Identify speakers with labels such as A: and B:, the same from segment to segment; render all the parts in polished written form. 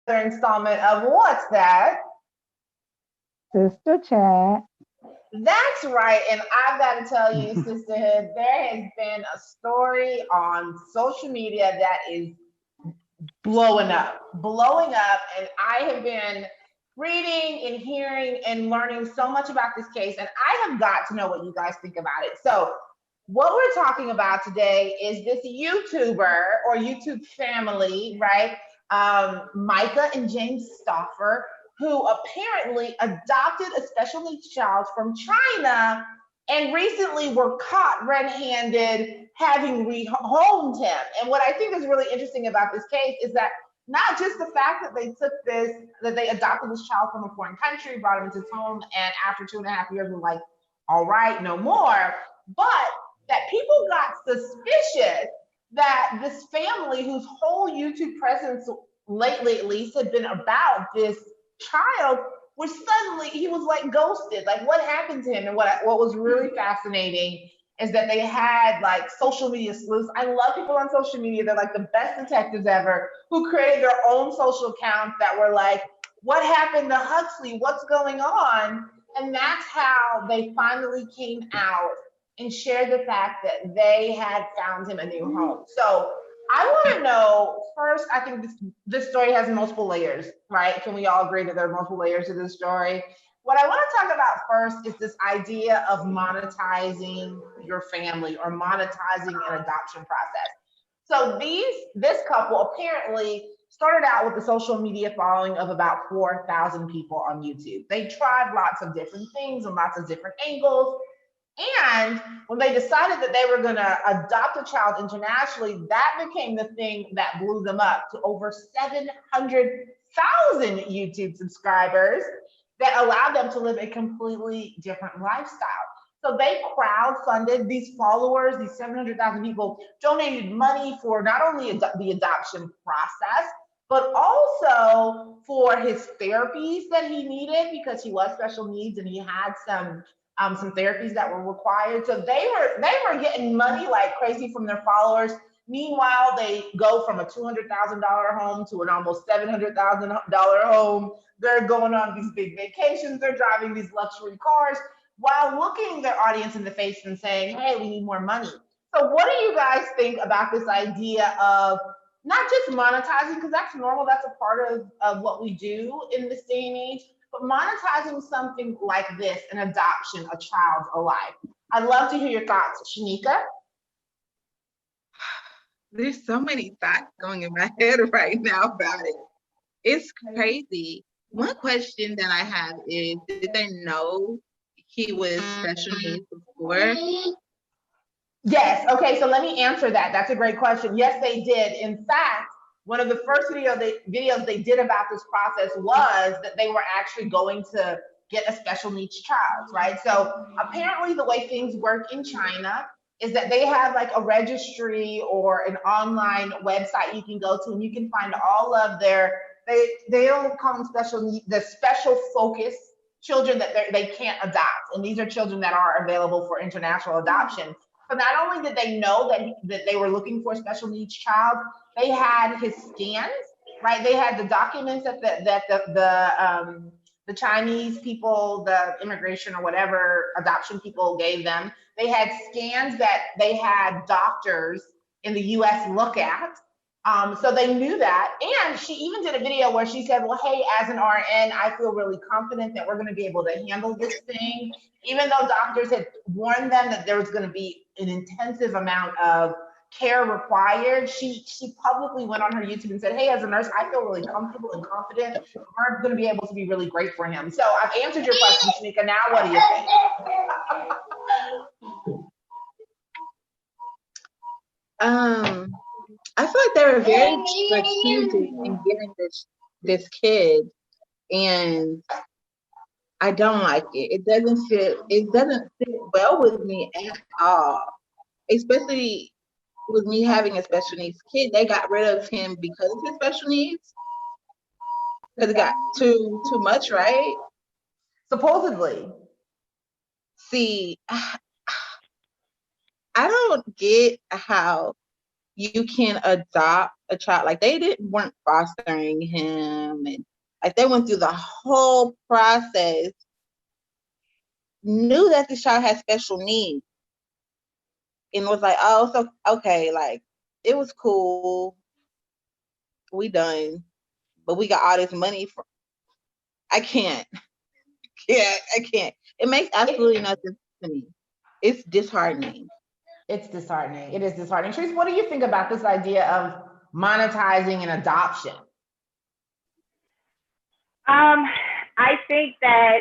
A: installment of What's That?
B: Sister Chat.
A: That's right. And I've got to tell you, sisterhood, there has been a story on social media that is blowing up. And I have been reading and hearing and learning so much about this case. And I have got to know what you guys think about it. So, what we're talking about today is this YouTuber or YouTube family, right? Micah and James Stoffer, who apparently adopted a special needs child from China and recently were caught red-handed having rehomed him. And what I think is really interesting about this case is that not just the fact that they adopted this child from a foreign country, brought him into his home, and after 2.5 years were like, all right, no more, but that people got suspicious that this family, whose whole YouTube presence lately at least had been about this child, was suddenly he was like ghosted. Like, what happened to him? And what was really fascinating is that they had like social media sleuths. I love people on social media. They're like the best detectives ever, who created their own social accounts that were like, what happened to Huxley? What's going on? And that's how they finally came out and shared the fact that they had found him a new home. So I want to know first. I think this story has multiple layers, right? Can we all agree that there are multiple layers to this story? What I want to talk about first is this idea of monetizing your family or monetizing an adoption process. So this couple apparently started out with a social media following of about 4,000 people on YouTube. They tried lots of different things and lots of different angles. And when they decided that they were going to adopt a child internationally, that became the thing that blew them up to over 700,000 YouTube subscribers that allowed them to live a completely different lifestyle. So they crowdfunded these followers, these 700,000 people donated money for not only the adoption process, but also for his therapies that he needed because he was special needs and he had some therapies that were required. So they were getting money like crazy from their followers. Meanwhile, they go from a $200,000 home to an almost $700,000 home. They're going on these big vacations. They're driving these luxury cars while looking their audience in the face and saying, "Hey, we need more money." So, what do you guys think about this idea of not just monetizing, because that's normal, that's a part of what we do in this day and age, but monetizing something like this, an adoption, a child, a life? I'd love to hear your thoughts, Shanika.
C: There's so many thoughts going in my head right now about it. It's crazy. One question that I have is, did they know he was special needs before?
A: Yes. Okay. So let me answer that. That's a great question. Yes, they did. In fact, one of the first videos they did about this process was that they were actually going to get a special needs child, right? So apparently, the way things work in China is that they have like a registry or an online website you can go to, and you can find all of they don't call them special need, the special focus children that they can't adopt, and these are children that are available for international adoption. So not only did they know that they were looking for a special needs child, they had his scans, right? They had the documents that the Chinese people, the immigration or whatever adoption people gave them. They had scans that they had doctors in the U.S. look at. So they knew that. And she even did a video where she said, well, hey, as an RN, I feel really confident that we're going to be able to handle this thing. Even though doctors had warned them that there was going to be an intensive amount of care required, she publicly went on her YouTube and said, hey, as a nurse, I feel really comfortable and confident. We're going to be able to be really great for him. So I've answered your question, Shanika. Now what do you think?
C: I feel like they were very strategic in getting this kid, and I don't like it. It doesn't fit well with me at all. Especially with me having a special needs kid. They got rid of him because of his special needs. Because it got too much, right?
A: Supposedly.
C: See, I don't get how you can adopt a child. Like they weren't fostering him, and like they went through the whole process, knew that the child had special needs, and was like, oh, so okay, like it was cool, we done, but we got all this money for. I can't. Yeah, I can't. It makes absolutely no sense to me. It's disheartening.
A: It's disheartening. It is disheartening. Trace, what do you think about this idea of monetizing an adoption?
D: I think that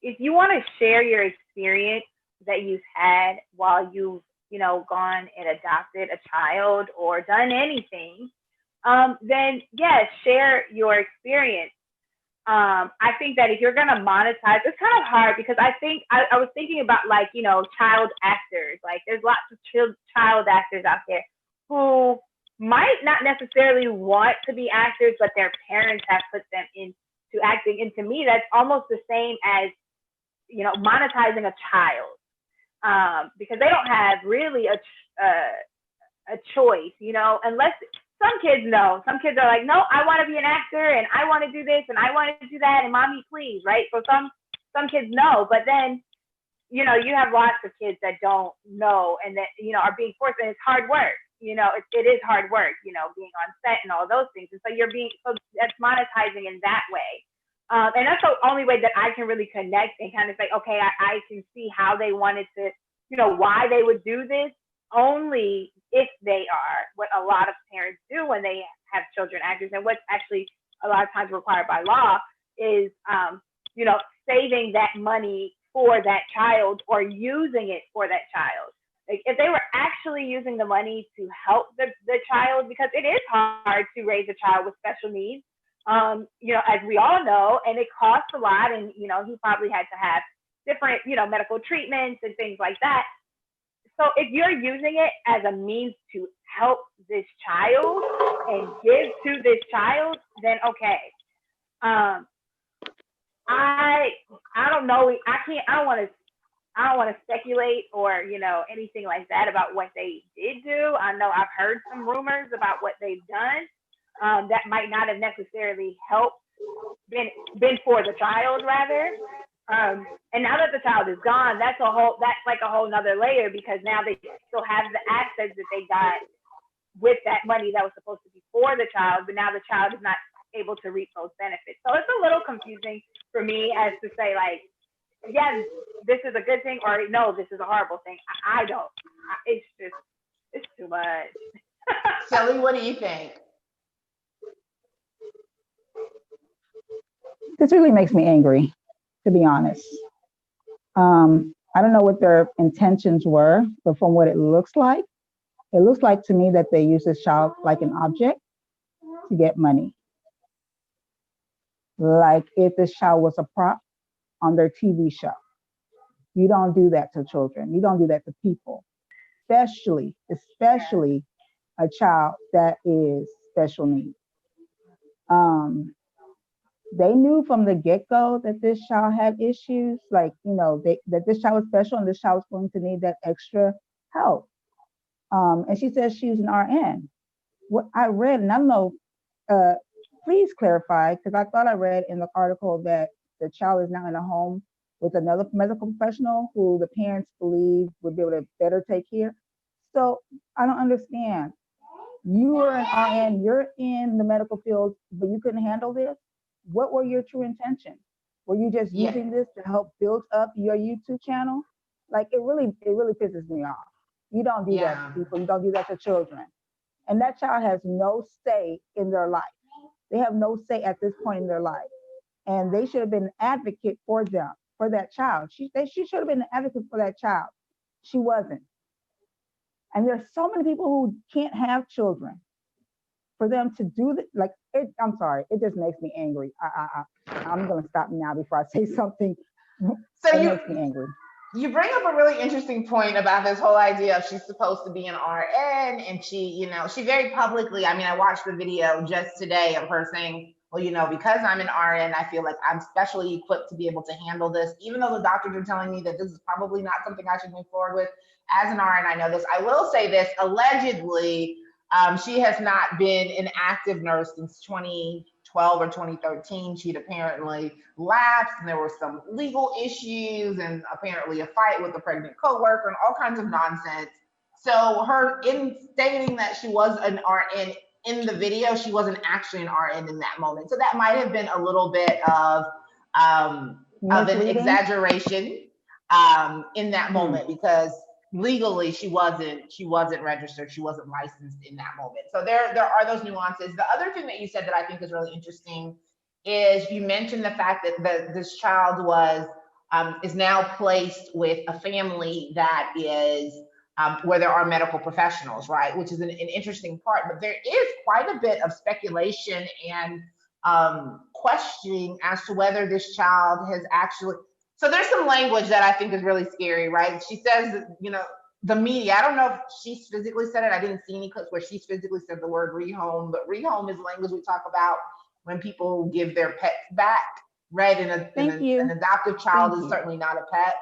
D: if you want to share your experience that you've had while you've gone and adopted a child or done anything, then yes, share your experience. I think that if you're gonna monetize, it's kind of hard because I think I was thinking about like child actors. Like there's lots of child actors out there who might not necessarily want to be actors, but their parents have put them into acting. And to me, that's almost the same as monetizing a child, because they don't have really a choice, unless some kids know. Some kids are like, no, I want to be an actor and I want to do this and I want to do that and mommy, please, right? So some kids know, but then, you have lots of kids that don't know and that, are being forced, and it's hard work. It is hard work, being on set and all those things. And so that's monetizing in that way. And that's the only way that I can really connect and kind of say, okay, I can see how they wanted to, why they would do this, only if they are what a lot of parents do when they have children actors. And what's actually a lot of times required by law is, saving that money for that child or using it for that child. Like if they were actually using the money to help the child, because it is hard to raise a child with special needs, as we all know, and it costs a lot. And, he probably had to have different, medical treatments and things like that. So if you're using it as a means to help this child and give to this child, then okay. I don't know. I don't want to speculate or, anything like that about what they did do. I know I've heard some rumors about what they've done, that might not have necessarily helped, been for the child rather. And now that the child is gone, that's like a whole nother layer, because now they still have the assets that they got with that money that was supposed to be for the child, but now the child is not able to reap those benefits. So it's a little confusing for me as to say, like, yes, this is a good thing, or no, this is a horrible thing. I don't. It's too much.
A: Shelly, what do you think?
B: This really makes me angry, to be honest. I don't know what their intentions were, but from what it looks like to me that they use this child like an object to get money. Like if this child was a prop on their TV show. You don't do that to children. You don't do that to people, especially a child that is special needs. They knew from the get-go that this child had issues, like, that this child was special and this child was going to need that extra help. And she says she was an RN. What I read, and I don't know, please clarify, because I thought I read in the article that the child is now in a home with another medical professional who the parents believe would be able to better take care. So I don't understand. You were an RN, you're in the medical field, but you couldn't handle this. What were your true intentions? Were you just using this to help build up your YouTube channel? Like it really pisses me off. You don't do that to people. You don't do that to children. And that child has no say in their life. They have no say at this point in their life. And they should have been an advocate for them, for that child. She should have been an advocate for that child. She wasn't. And there's so many people who can't have children. For them to do that, like, I'm sorry, it just makes me angry. I'm gonna stop now before I say something.
A: So
B: it makes me angry.
A: You bring up a really interesting point about this whole idea of she's supposed to be an RN, and she very publicly, I watched the video just today of her saying, well, because I'm an RN, I feel like I'm specially equipped to be able to handle this, even though the doctors are telling me that this is probably not something I should move forward with. As an RN, I know this. I will say this, allegedly, she has not been an active nurse since 2012 or 2013. She'd apparently lapsed, and there were some legal issues, and apparently a fight with a pregnant coworker, and all kinds of nonsense. So her in stating that she was an RN in the video, she wasn't actually an RN in that moment. So that might have been a little bit of an exaggeration in that moment, because legally she wasn't registered, she wasn't licensed in that moment. So there are those nuances. The other thing that you said that I think is really interesting is you mentioned the fact that this child is now placed with a family that is where there are medical professionals, right? Which is an interesting part, but there is quite a bit of speculation and questioning as to whether this child has actually. So there's some language that I think is really scary, right? She says, the media, I don't know if she's physically said it. I didn't see any clips where she's physically said the word rehome, but rehome is language we talk about when people give their pets back, right? An adoptive child is certainly not a pet.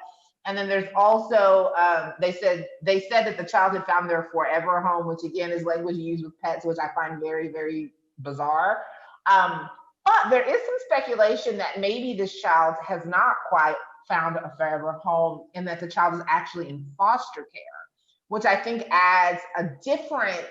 A: And then there's also, they said that the child had found their forever home, which again is language used with pets, which I find very, very bizarre. But there is some speculation that maybe this child has not quite found a forever home, and that the child is actually in foster care, which I think adds a different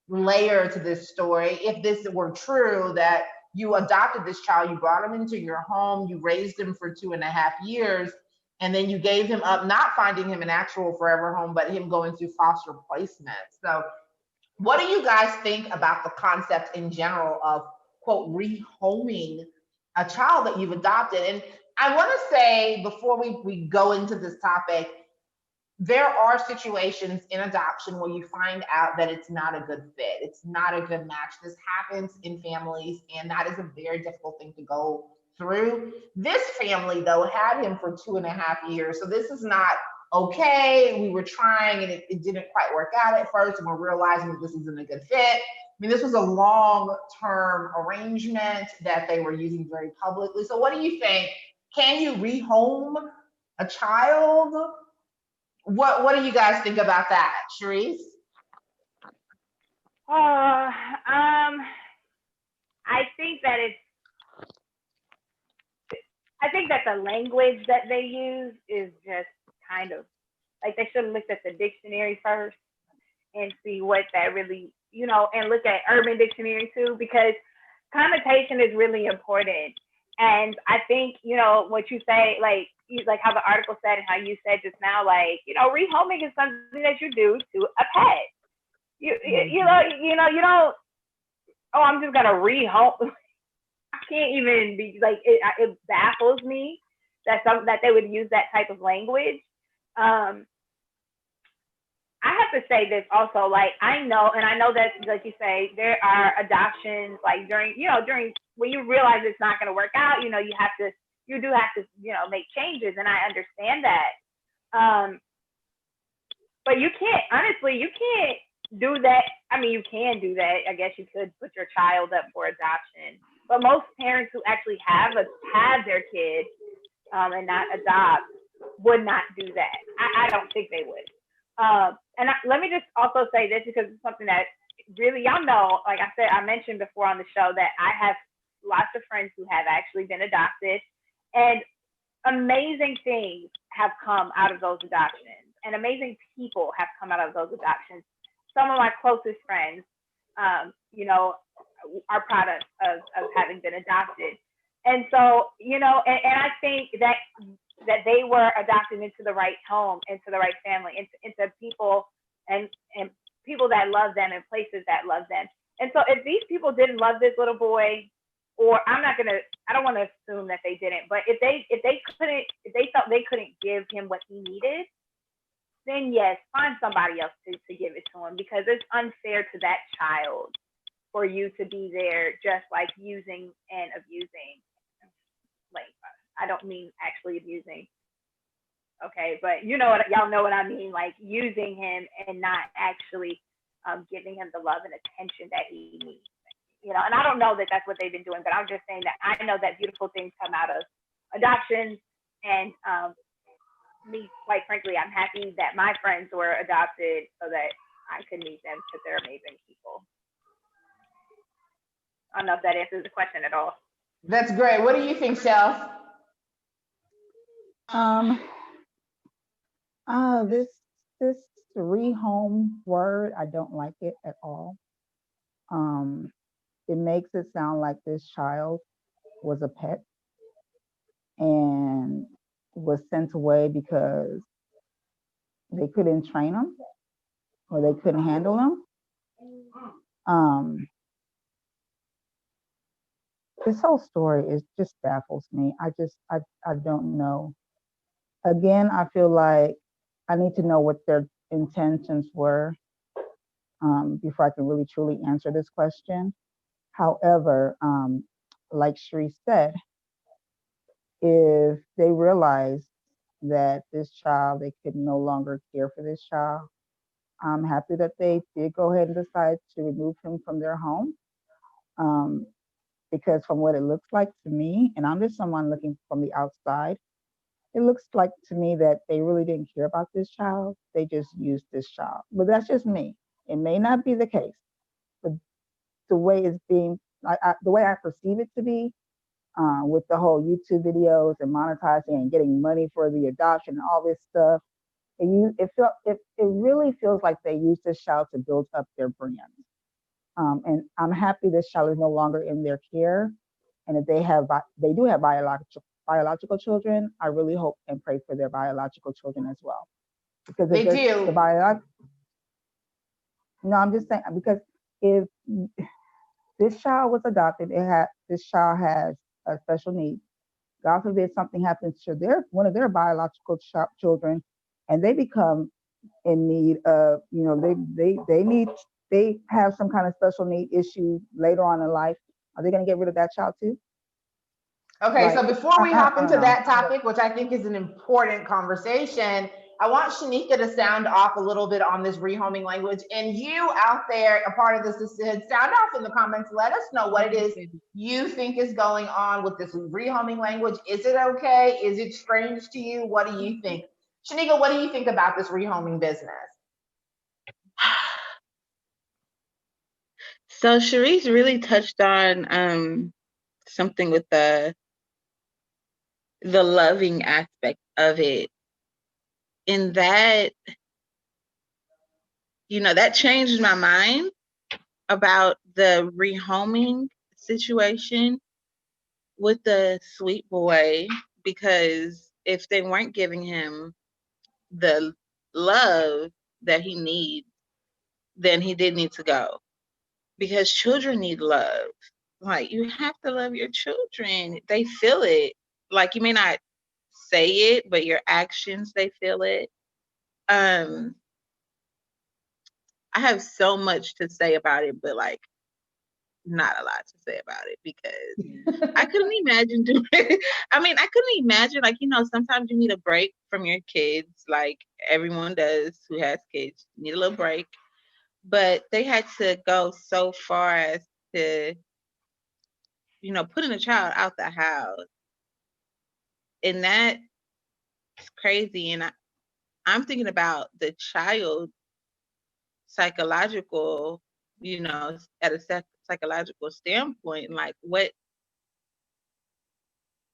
A: layer to this story. If this were true, that you adopted this child, you brought him into your home, you raised him for 2.5 years, and then you gave him up, not finding him an actual forever home, but him going through foster placement. So what do you guys think about the concept in general of, quote, rehoming a child that you've adopted? And I want to say, before we go into this topic, there are situations in adoption where you find out that it's not a good fit. It's not a good match. This happens in families, and that is a very difficult thing to go through. This family, though, had him for 2.5 years. So this is not okay. We were trying, and it didn't quite work out at first, and we're realizing that this isn't a good fit. I mean, this was a long-term arrangement that they were using very publicly. So what do you think? Can you rehome a child? What do you guys think about that, Sharice?
D: I think that the language that they use is just kind of like, they should have looked at the dictionary first and see what that really, and look at Urban Dictionary too, because connotation is really important. And I think, what you say, like how the article said and how you said just now, rehoming is something that you do to a pet. You don't, oh, I'm just gonna rehome. I can't even be like, it baffles me that they would use that type of language. I have to say this also, I know that, like you say, there are adoptions, during when you realize it's not going to work out, you do have to, make changes, and I understand that. But you can't do that. I mean, you can do that. I guess you could put your child up for adoption, but most parents who actually have their kid and not adopt would not do that. I don't think they would. Let me just also say this, because it's something that really, like I said, I mentioned before on the show that I have lots of friends who have actually been adopted, and amazing things have come out of those adoptions, and amazing people have come out of those adoptions. Some of my closest friends, are products of having been adopted. And so, and I think that they were adopted into the right home, into the right family, into people and people that love them and places that love them. And so if these people didn't love this little boy, or I don't want to assume that they didn't, but if they felt they couldn't give him what he needed, then yes, find somebody else to give it to him, because it's unfair to that child for you to be there just like using and abusing. Like, I don't mean actually abusing, okay, but y'all know what I mean, like using him and not actually giving him the love and attention that he needs. you know, and I don't know that that's what they've been doing, but I'm just saying that I know that beautiful things come out of adoptions. And me, quite frankly, I'm happy that my friends were adopted so that I could meet them because they're amazing people. I don't know if that answers the question at all.
A: That's great. What do you think, Shel?
B: This this rehome word, I don't like it at all. It makes it sound like this child was a pet and was sent away because they couldn't train them or they couldn't handle them. This whole story is just baffles me. I don't know. Again, I feel like I need to know what their intentions were before I can really truly answer this question. However, like Sheree said, if they realize that this child, they could no longer care for this child, I'm happy that they did go ahead and decide to remove him from their home. Because from what it looks like to me, and I'm just someone looking from the outside, it looks like to me that they really didn't care about this child. They just used this child. But that's just me. It may not be the case, but the way it's being, the way I perceive it to be, with the whole YouTube videos and monetizing and getting money for the adoption and all this stuff, it really feels like they used this child to build up their brand. And I'm happy this child is no longer in their care, and if they do have biological children, I really hope and pray for their biological children as well. Because
A: They do.
B: No, I'm just saying, because if this child was adopted, this child has a special need. God forbid something happens to one of their biological children, and they become in need of, you know, they have some kind of special need issue later on in life. Are they going to get rid of that child too?
A: Okay, so before we hop into that topic, which I think is an important conversation, I want Shanika to sound off a little bit on this rehoming language. And you out there, a part of this, sound off in the comments. Let us know what it is you think is going on with this rehoming language. Is it okay? Is it strange to you? What do you think? Shanika, what do you think about this rehoming business?
C: So Sharice really touched on something with the loving aspect of it. In that, you know, that changed my mind about the rehoming situation with the sweet boy, because if they weren't giving him the love that he needs, then he did need to go, because children need love. Like, you have to love your children. They feel it. Like, you may not say it, but your actions, they feel it. I have so much to say about it, but like not a lot to say about it, because I couldn't imagine doing it. I mean, I couldn't imagine, like, you know, sometimes you need a break from your kids, like everyone does who has kids, you need a little break. But they had to go so far as to, you know, putting a child out the house. And that's crazy. And I'm thinking about the child psychological, you know, at a psychological standpoint, like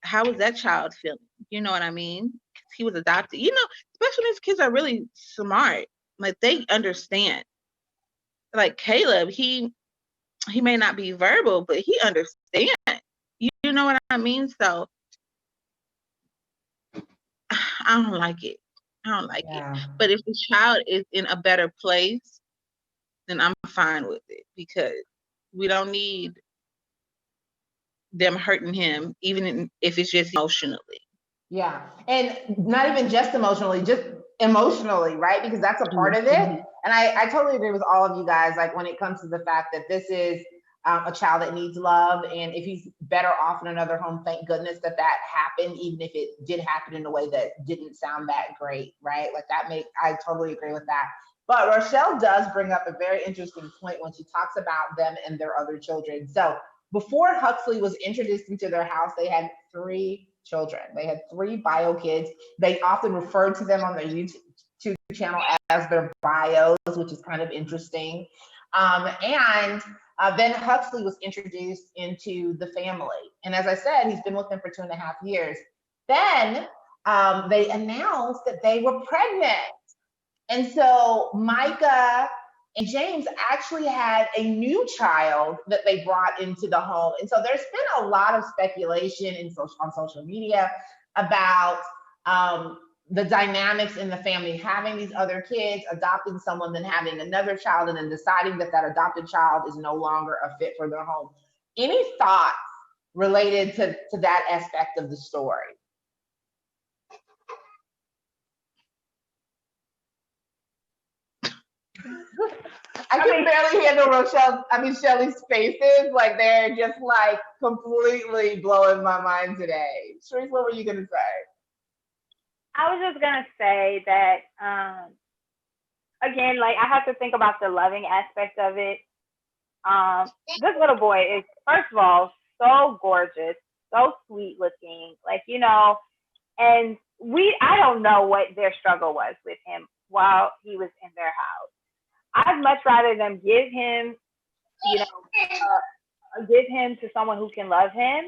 C: how was that child feeling? You know what I mean? 'Cause he was adopted. You know, special needs kids are really smart. Like, they understand. Like Caleb, he may not be verbal, but he understands. You know what I mean? So I don't like it. I don't like it. But if the child is in a better place, then I'm fine with it, because we don't need them hurting him, even if it's just emotionally.
A: Yeah. And not even just emotionally, right? Because that's a part of it. And I totally agree with all of you guys, like when it comes to the fact that this is a child that needs love. And if he's better off in another home, thank goodness that happened, even if it did happen in a way that didn't sound that great, right? Like I totally agree with that. But Rochelle does bring up a very interesting point when she talks about them and their other children. So before Huxley was introduced into their house, they had 3 children. They had 3 bio kids. They often referred to them on their YouTube channel as their bios, which is kind of interesting. And then Huxley was introduced into the family. And as I said, he's been with them for 2.5 years. Then they announced that they were pregnant. And so Micah and James actually had a new child that they brought into the home. And so there's been a lot of speculation on social media about the dynamics in the family, having these other kids, adopting someone, then having another child, and then deciding that that adopted child is no longer a fit for their home. Any thoughts related to that aspect of the story? I can barely handle Shelly's faces. Like they're just like completely blowing my mind today. Sharice, what were you gonna say?
D: I was just gonna say that again, like I have to think about the loving aspect of it. This little boy is, first of all, so gorgeous, so sweet looking, like, you know, and I don't know what their struggle was with him while he was in their house. I'd much rather them give him, you know, give him to someone who can love him,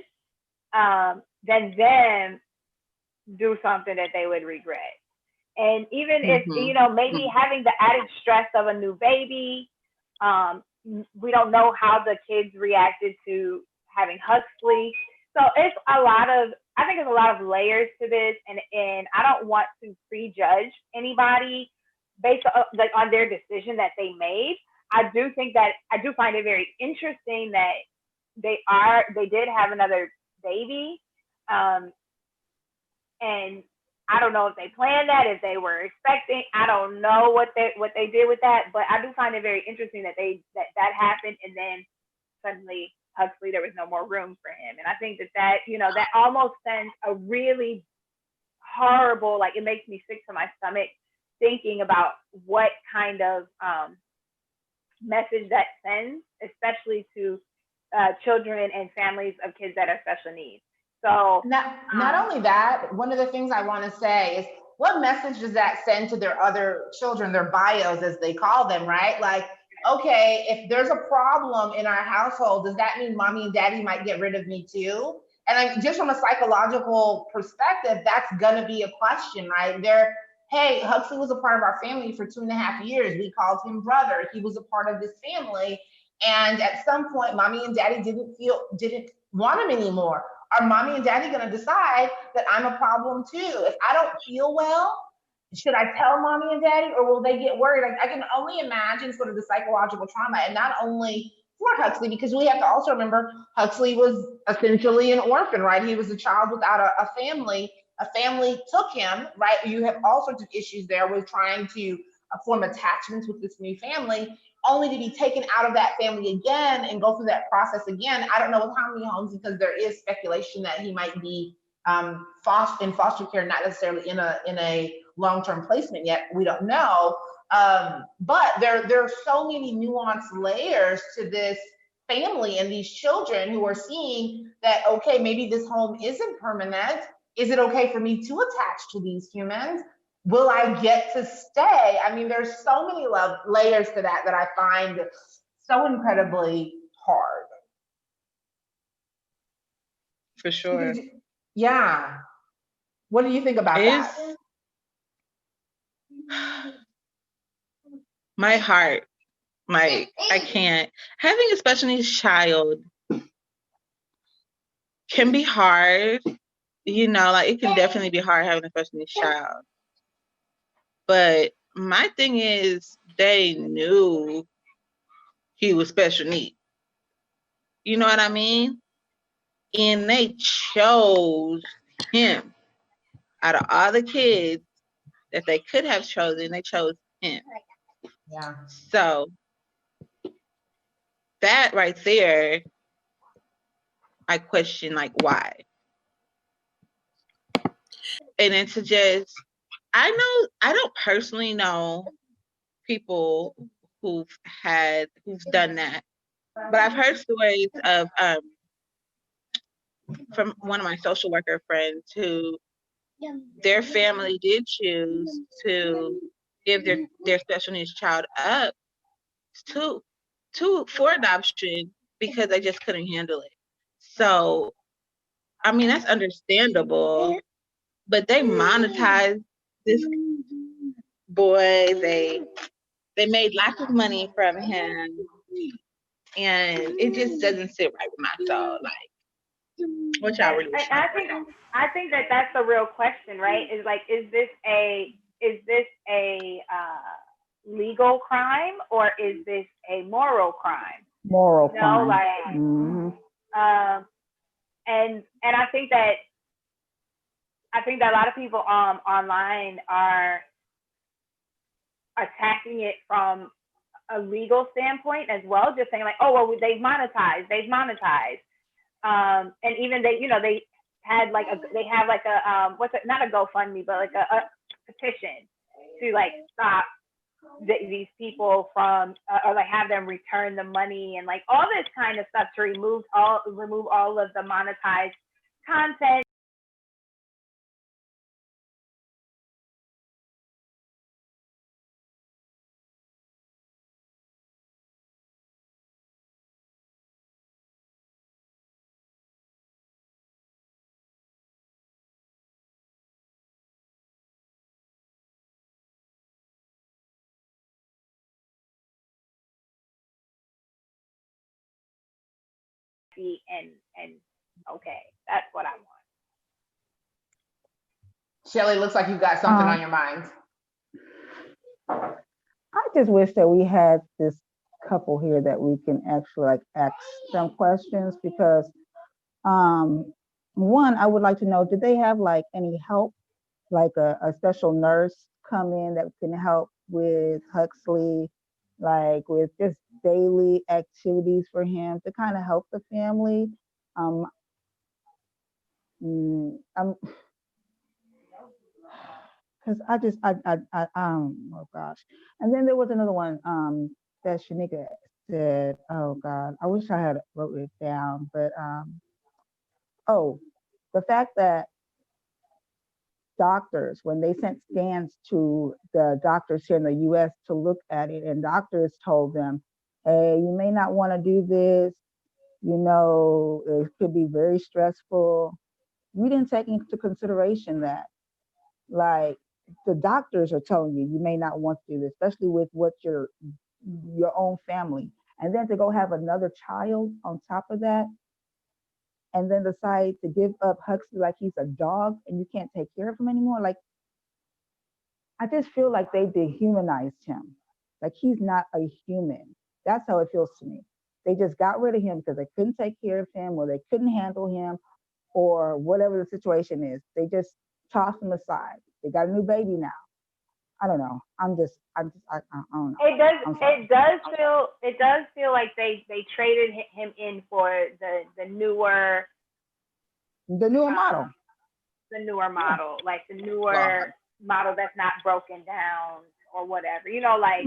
D: than them do something that they would regret. And even if, you know, maybe having the added stress of a new baby, we don't know how the kids reacted to having Huxley. So it's I think there's a lot of layers to this, and I don't want to prejudge anybody based on, like, on their decision that they made. I do find it very interesting that they did have another baby. And I don't know if they planned that, if they were expecting. I don't know what they did with that, but I do find it very interesting that that happened, and then suddenly Huxley, there was no more room for him. And I think that you know, that almost sends a really horrible, like, it makes me sick to my stomach thinking about what kind of message that sends, especially to children and families of kids that are special needs. So
A: not only that, one of the things I want to say is, what message does that send to their other children, their bios as they call them, right? Like, okay, if there's a problem in our household, does that mean mommy and daddy might get rid of me too? And just from a psychological perspective, that's gonna be a question, right? Hey, Huxley was a part of our family for 2.5 years. We called him brother. He was a part of this family. And at some point, mommy and daddy didn't want him anymore. Are mommy and daddy going to decide that I'm a problem too? If I don't feel well, should I tell mommy and daddy, or will they get worried? I can only imagine sort of the psychological trauma, and not only for Huxley, because we have to also remember Huxley was essentially an orphan, right? He was a child without a family. A family took him, right? You have all sorts of issues there with trying to form attachments with this new family, only to be taken out of that family again and go through that process again. I don't know with how many homes, because there is speculation that he might be in foster care, not necessarily in a long-term placement yet. We don't know. But there are so many nuanced layers to this family and these children who are seeing that, okay, maybe this home isn't permanent. Is it okay for me to attach to these humans? Will I get to stay? I mean, there's so many layers to that I find so incredibly hard.
C: For sure.
A: Yeah. What do you think about that?
C: My heart, I can't. Having a special needs child can be hard. You know, like, it can definitely be hard having a special needs child. But my thing is, they knew he was special needs. You know what I mean? And they chose him. Out of all the kids that they could have chosen, they chose him.
A: Yeah.
C: So that right there, I question, like, why? And then to just, I don't personally know people who've done that. But I've heard stories of from one of my social worker friends who their family did choose to give their special needs child up to for adoption because they just couldn't handle it. So I mean that's understandable, but they monetized this boy. They made lots of money from him, and it just doesn't sit right with my soul. Like, what y'all really?
D: I think that that's the real question, right? Is like, is this a legal crime or is this a moral crime?
B: Moral crime.
D: Like, and I think that a lot of people online are attacking it from a legal standpoint as well, just saying like, oh well, they've monetized, and even they had like they have like a not a GoFundMe, but like a petition to like stop these people from or like have them return the money and like all this kind of stuff to remove all of the monetized content. And okay, that's what I want.
A: Shelly, looks like you've got something on your mind.
B: I just wish that we had this couple here that we can actually like ask them questions because one, I would like to know, did they have like any help, like a special nurse come in that can help with Huxley, like with just daily activities for him to kind of help the family? Because oh gosh. And then there was another one that Shanika said, oh God, I wish I had wrote it down, but oh, the fact that doctors, when they sent scans to the doctors here in the US to look at it, and doctors told them, hey, you may not want to do this, you know, it could be very stressful. You didn't take into consideration that, like, the doctors are telling you you may not want to do this, especially with what your own family, and then to go have another child on top of that, and then decide to give up Huxley like he's a dog and you can't take care of him anymore. Like, I just feel like they dehumanized him. Like he's not a human. That's how it feels to me. They just got rid of him because they couldn't take care of him or they couldn't handle him or whatever the situation is. They just tossed him aside. They got a new baby now. I don't know. I don't know.
D: It does feel like they traded him in for the newer
B: model.
D: The newer model, like the newer model that's not broken down or whatever. You know, like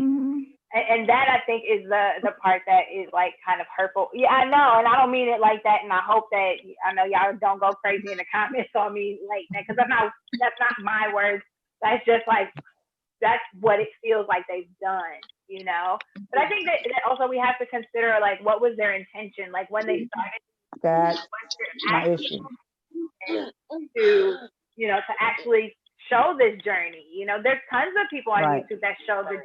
D: and that I think is the part that is like kind of hurtful. Yeah, I know, and I don't mean it like that, and I hope that I know y'all don't go crazy in the comments on me like that, because that's not my words. That's just like that's what it feels like they've done, you know. But I think that also we have to consider like what was their intention, like when they started.
B: That's my issue.
D: To to actually show this journey. You know, there's tons of people on YouTube that show their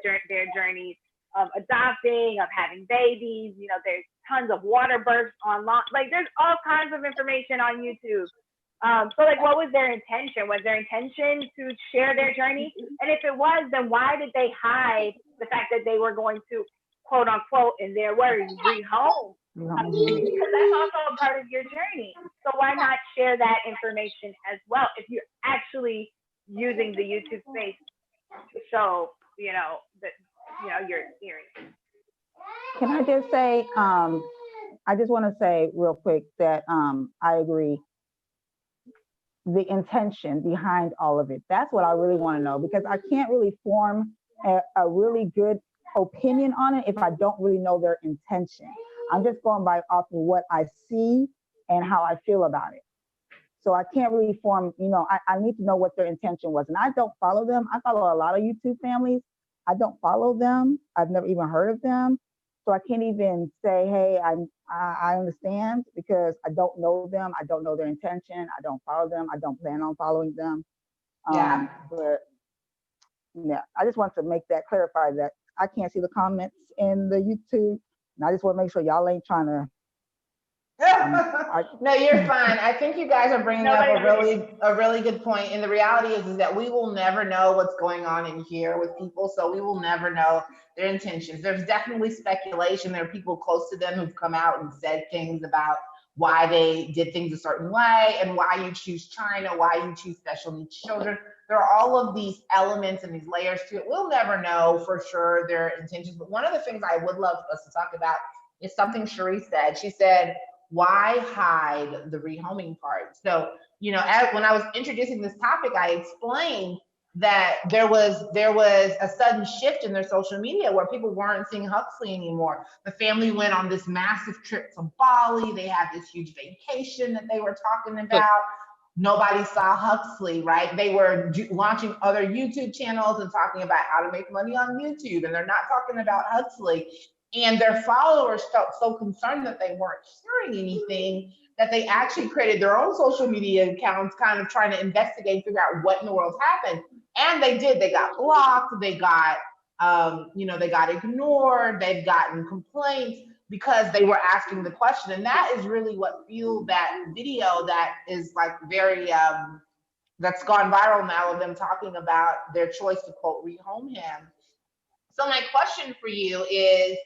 D: journeys of adopting, of having babies. You know, there's tons of water births online. Like, there's all kinds of information on YouTube. So, like, what was their intention? Was their intention to share their journey? And if it was, then why did they hide the fact that they were going to, quote unquote, in their words, rehome? Because that's also a part of your journey. So why not share that information as well if you're actually using the YouTube space to show, your experience?
B: Can I just say, I just want to say real quick that I agree. The intention behind all of it. That's what I really want to know, because I can't really form a really good opinion on it if I don't really know their intention. I'm just going by off of what I see and how I feel about it. So I can't really form, I need to know what their intention was. And I don't follow them. I follow a lot of YouTube families. I don't follow them. I've never even heard of them. So I can't even say, hey, I understand, because I don't know them. I don't know their intention. I don't follow them. I don't plan on following them.
A: Yeah.
B: But yeah, I just want to make that clarify that I can't see the comments in the YouTube. And I just want to make sure y'all ain't trying to.
A: No, you're fine. I think you guys are bringing up a really good point. And the reality is that we will never know what's going on in here with people. So we will never know their intentions. There's definitely speculation. There are people close to them who've come out and said things about why they did things a certain way and why you choose China, why you choose special needs children. There are all of these elements and these layers to it. We'll never know for sure their intentions. But one of the things I would love us to talk about is something Cherie said. She said, why hide the rehoming part? So, when I was introducing this topic, I explained that there was a sudden shift in their social media where people weren't seeing Huxley anymore. The family went on this massive trip to Bali. They had this huge vacation that they were talking about. Nobody saw Huxley, right? They were launching other YouTube channels and talking about how to make money on YouTube, and they're not talking about Huxley. And their followers felt so concerned that they weren't hearing anything that they actually created their own social media accounts, kind of trying to investigate, figure out what in the world happened. And they did. They got blocked. They got, they got ignored. They've gotten complaints because they were asking the question. And that is really what fueled that video that is like very, that's gone viral now, of them talking about their choice to quote rehome him. So my question for you is,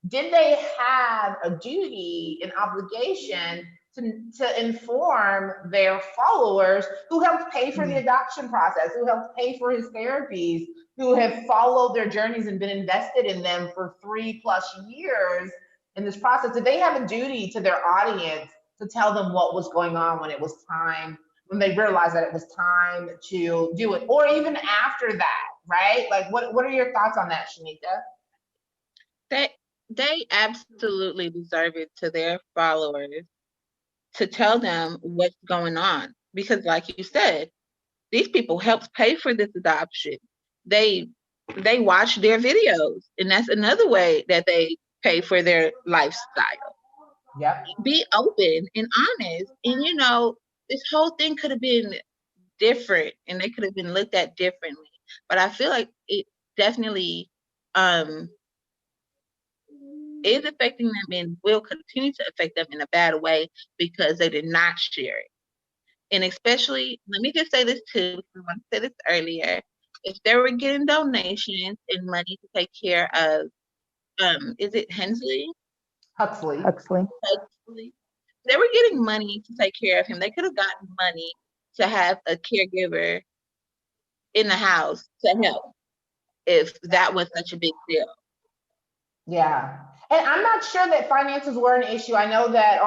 A: did they have a duty, an obligation to inform their followers who helped pay for the adoption process, who helped pay for his therapies, who have followed their journeys and been invested in them for 3+ years in this process? Did they have a duty to their audience to tell them what was going on when it was time, when they realized that it was time to do it, or even after that, right? Like, what are your thoughts on that, Shanika?
C: They absolutely deserve it to their followers to tell them what's going on, because like you said, these people helped pay for this adoption. They watch their videos, and that's another way that they pay for their lifestyle.
A: Yep.
C: Be open and honest, and this whole thing could have been different, and they could have been looked at differently. But I feel like it definitely is affecting them and will continue to affect them in a bad way because they did not share it. And especially, let me just say this too, because I want to say this earlier, if they were getting donations and money to take care of, is it Huxley? They were getting money to take care of him. They could have gotten money to have a caregiver in the house to help if that was such a big deal.
A: Yeah. And I'm not sure that finances were an issue. I know that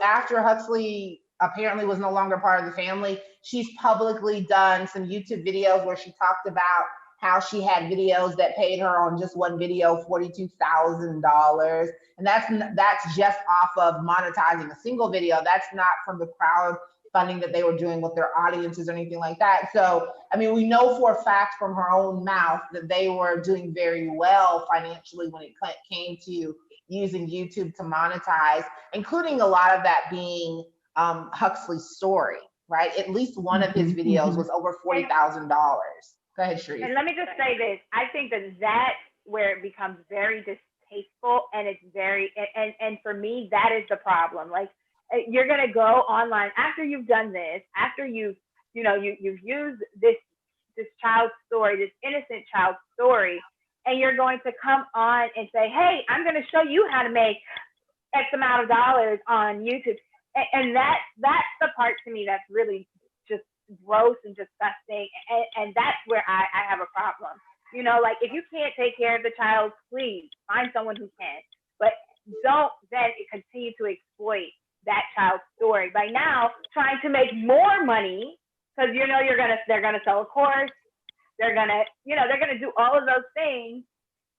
A: after Huxley apparently was no longer part of the family, she's publicly done some YouTube videos where she talked about how she had videos that paid her on just one video $42,000. And that's just off of monetizing a single video. That's not from the crowdfunding that they were doing with their audiences or anything like that. So, we know for a fact from her own mouth that they were doing very well financially when it came to using YouTube to monetize, including a lot of that being Huxley's story, right? At least one of his videos was over $40,000. Go ahead, Sharice.
D: And let me just say this. I think that's where it becomes very distasteful, and it's very, and for me, that is the problem. Like, you're going to go online after you've done this, after you've used this child's story, this innocent child's story, and you're going to come on and say, hey, I'm going to show you how to make X amount of dollars on YouTube. And that's the part to me that's really just gross and disgusting. And that's where I have a problem. Like, if you can't take care of the child, please find someone who can. But don't then continue to exploit that child's story by now trying to make more money, because they're gonna sell a course, they're gonna do all of those things,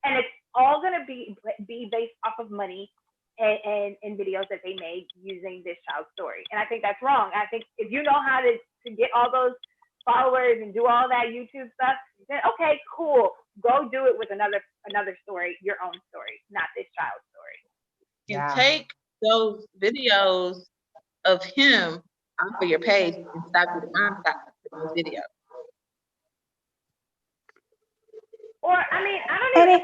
D: and it's all gonna be based off of money and videos that they made using this child's story. And I think that's wrong. I think if you know how to get all those followers and do all that YouTube stuff, then okay, cool. Go do it with another story, your own story, not this child's story.
C: And take those videos of him off of your page and stop getting monetized with those videos.
D: Or I mean, I don't even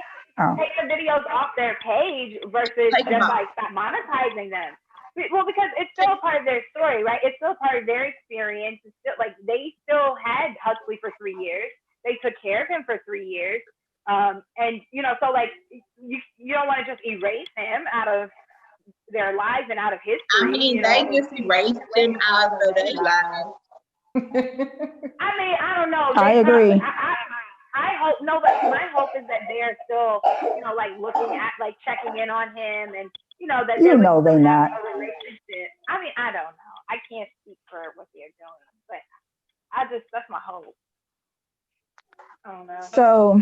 D: take the videos off their page versus
C: Take them
D: just
C: off.
D: like stop monetizing them. Well, because it's still a part of their story, right? It's still part of their experience. It's still like they still had Huxley for 3 years. They took care of him for 3 years. And you know, so like you don't want to just erase him out of their lives and out of history.
C: I mean, they just erased him out of their lives.
D: I mean, I don't know.
B: I agree.
D: I hope no, but my hope is that they're still, you know, like looking at, like checking in on him, and you know that
B: you know they're not.
D: A relationship. I mean, I don't know. I can't speak for what they're doing, but that's my hope. I don't know.
B: So,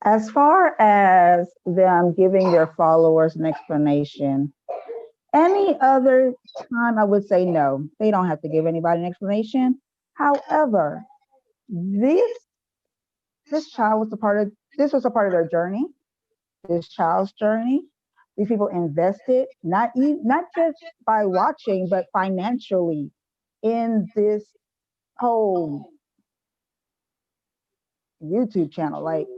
B: as far as them giving their followers an explanation, any other time I would say no, they don't have to give anybody an explanation. However, this child was a part of their journey, this child's journey. These people invested not just by watching, but financially in this whole YouTube channel. Like,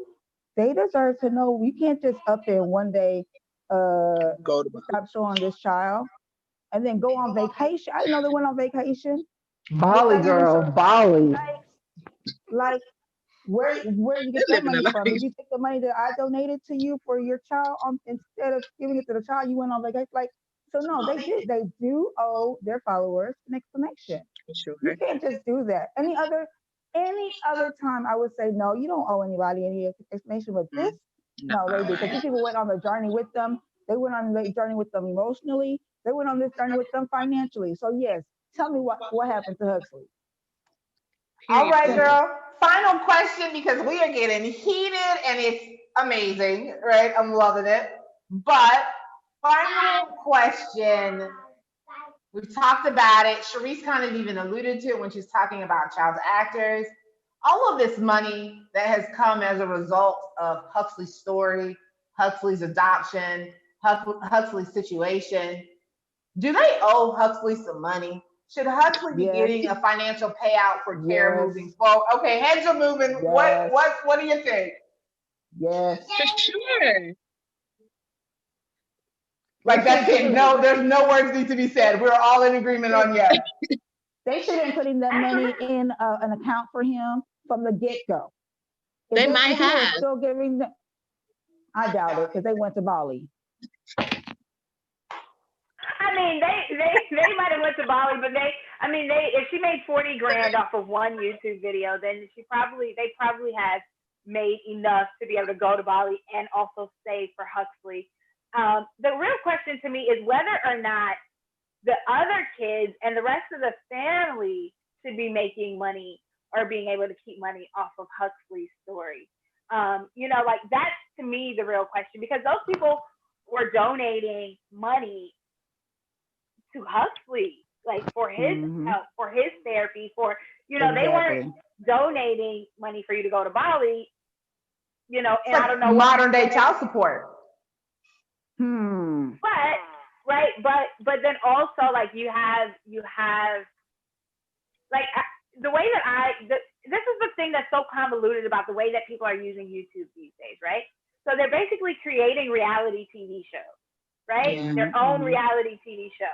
B: they deserve to know. You can't just up there one day stop showing this child and then go on vacation. I didn't know they went on vacation.
A: Bali, girl, Bali.
B: Like, where you get that money from? Did you take the money that I donated to you for your child instead of giving it to the child? You went on vacation. Like, so no, they do owe their followers an explanation.
C: Sure.
B: You can't just do that. Any other time I would say no, you don't owe anybody any explanation, but this, no, they do. Because these people went on the journey with them. They went on the journey with them emotionally. They went on this journey with them financially. So yes, tell me what happened to Huxley.
A: All right, girl. Final question, because we are getting heated and it's amazing, right? I'm loving it. But final question. We've talked about it. Sharice kind of even alluded to it when she's talking about child actors. All of this money that has come as a result of Huxley's story, Huxley's adoption, Huxley's situation. Do they owe Huxley some money? Should Huxley be getting a financial payout for care moving forward? Okay, heads are moving. Yes. What do you think?
B: Yes.
C: For sure.
A: Like, that's it. No, there's no words need to be said. We're all in agreement on yes.
B: They should have been putting that money in an account for him from the get-go.
C: They might have.
B: Still giving them, I doubt it, because they went to Bali.
D: I mean, they might have went to Bali, but if she made 40 grand off of one YouTube video, then they probably have made enough to be able to go to Bali and also save for Huxley. The real question to me is whether or not the other kids and the rest of the family should be making money or being able to keep money off of Huxley's story. Like, that's to me the real question, because those people were donating money to Huxley, like for his help, for his therapy, for they weren't donating money for you to go to Bali, and like I don't know,
A: modern day child support.
D: But right, but then also, like, you have like the way that this is the thing that's so convoluted about the way that people are using YouTube these days, right? So they're basically creating reality TV shows, right?
C: Yeah.
D: Their own reality TV show.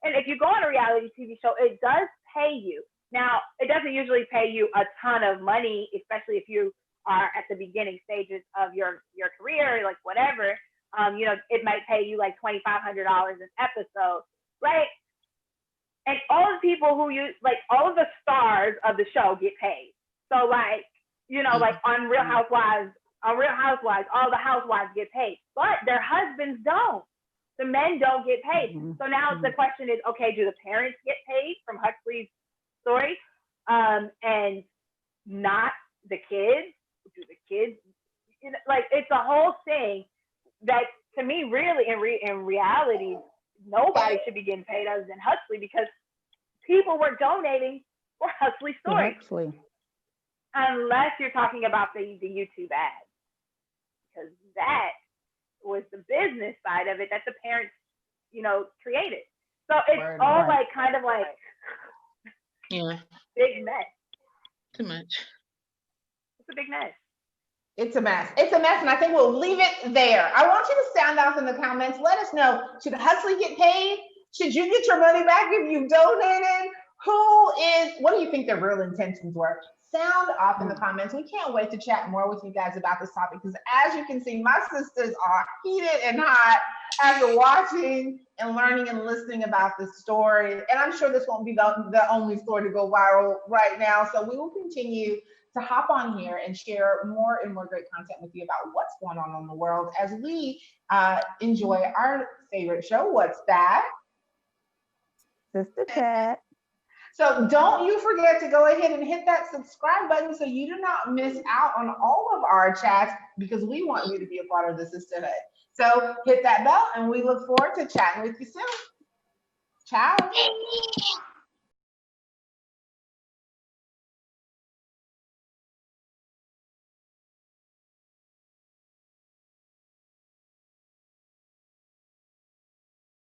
D: And if you go on a reality TV show, it does pay you. Now, it doesn't usually pay you a ton of money, especially if you are at the beginning stages of your career, like whatever. It might pay you like $2,500 an episode, right? And all the people who use, like, all of the stars of the show get paid. So, like, like on Real Housewives, all the housewives get paid, but their husbands don't. The men don't get paid. So now the question is, okay, do the parents get paid from Huxley's story, and not the kids? Do the kids you know, like it's a whole thing that to me, really, in reality, nobody should be getting paid other than Huxley because people were donating for Huxley stories.
B: Huxley.
D: Unless you're talking about the YouTube ads, because that was the business side of it that the parents, you know, created. So it's all like kind of like big mess.
C: Too much.
D: It's a big mess.
A: It's a mess. It's a mess, and I think we'll leave it there. I want you to sound off in the comments. Let us know, should Huxley get paid? Should you get your money back if you donated? What do you think their real intentions were? Sound off in the comments. We can't wait to chat more with you guys about this topic because as you can see, my sisters are heated and hot after watching and learning and listening about this story. And I'm sure this won't be the only story to go viral right now. So we will continue to hop on here and share more and more great content with you about what's going on in the world as we enjoy our favorite show, What's That?
B: Sister Chat.
A: So don't you forget to go ahead and hit that subscribe button so you do not miss out on all of our chats because we want you to be a part of the sisterhood. So hit that bell and we look forward to chatting with you soon. Ciao.